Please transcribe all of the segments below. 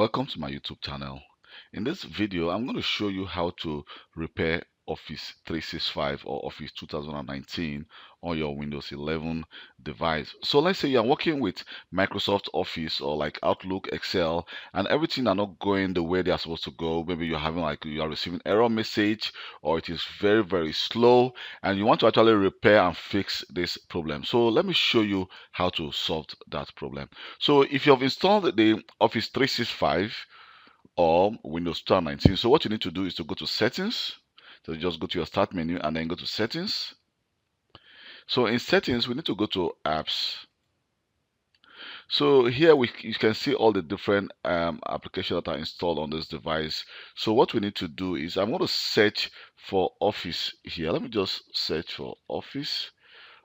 Welcome to my YouTube channel. In this video, I'm going to show you how to repair Office 365 or Office 2019 on your Windows 11 device. So let's say you're working with Microsoft Office or like Outlook, Excel, and everything are not going the way they are supposed to go. Maybe you're having like you are receiving error message or it is very slow and you want to actually repair and fix this problem. So let me show you how to solve that problem. So if you have installed the Office 365 or Windows 2019, so what you need to do is to go to settings. So just go to your start menu and then go to settings. So in settings, we need to go to apps. So here you can see all the different applications that are installed on this device. So what we need to do is I'm going to search for Office here. Let me just search for Office.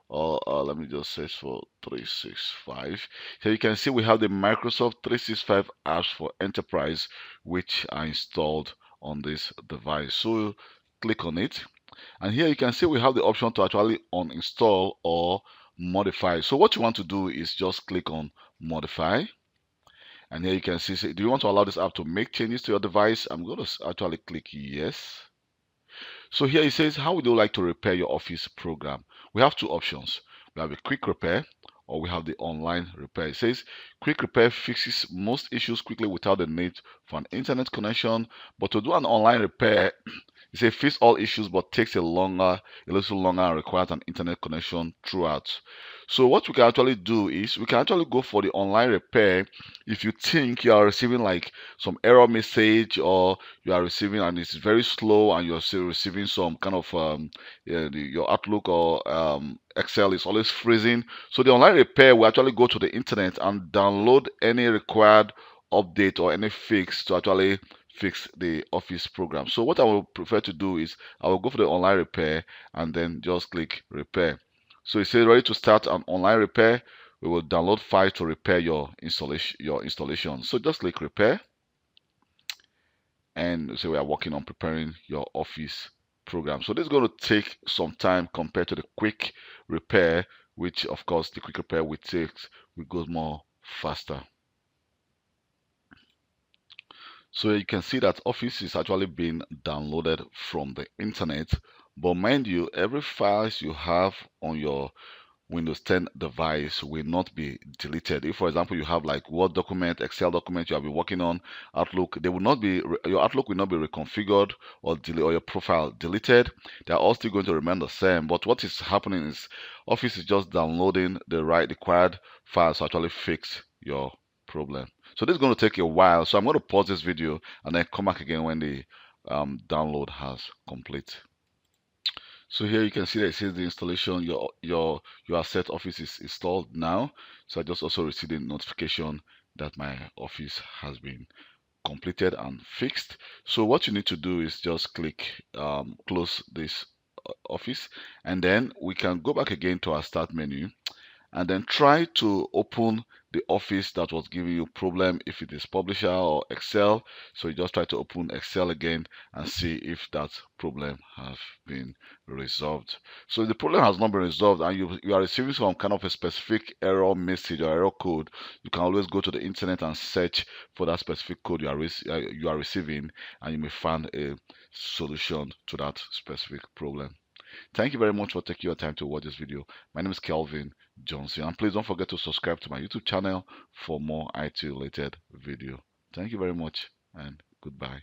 Or let me just search for 365. So you can see we have the Microsoft 365 apps for enterprise, which are installed on this device. So click on it, and here you can see we have the option to actually uninstall or modify. So what you want to do is just click on modify, and here you can see, do you want to allow this app to make changes to your device? I'm going to actually click yes. So here it says, how would you like to repair your Office program? We have two options. We have a quick repair or we have the online repair. It says quick repair fixes most issues quickly without the need for an internet connection. But to do an online repair, it says fix all issues but takes a little longer and requires an internet connection throughout. So what we can actually do is we can actually go for the online repair if you think you are receiving like some error message or you are receiving and it's very slow and you're still receiving some kind of your Outlook or Excel is always freezing. So the online repair will actually go to the internet and download any required update or any fix to actually fix the Office program. So what I will prefer to do is I will go for the online repair and then just click repair. So it says ready to start an online repair. We will download files to repair your installation. So just click repair, and so we are working on preparing your Office program. So this is going to take some time compared to the quick repair, which of course the quick repair will go more faster. So you can see that Office is actually being downloaded from the internet, but mind you, every files you have on your Windows 10 device will not be deleted. If, for example, you have like Word document, Excel document you have been working on, Outlook, they will not be your Outlook will not be reconfigured or your profile deleted. They are all still going to remain the same. But what is happening is Office is just downloading the required files to actually fix your problem. So this is going to take a while. So I'm going to pause this video and then come back again when the download has complete. So here you can see that it says the installation, your asset Office is installed now. So I just also received a notification that my Office has been completed and fixed. So what you need to do is just click close this Office, and then we can go back again to our start menu and then try to open the Office that was giving you problem if it is Publisher or Excel. So you just try to open Excel again and see if that problem has been resolved. So if the problem has not been resolved and you are receiving some kind of a specific error message or error code, you can always go to the internet and search for that specific code you are receiving, and you may find a solution to that specific problem. Thank you very much for taking your time to watch this video. My name is Kelvin Johnson, and please don't forget to subscribe to my YouTube channel for more IT related video. Thank you very much and goodbye.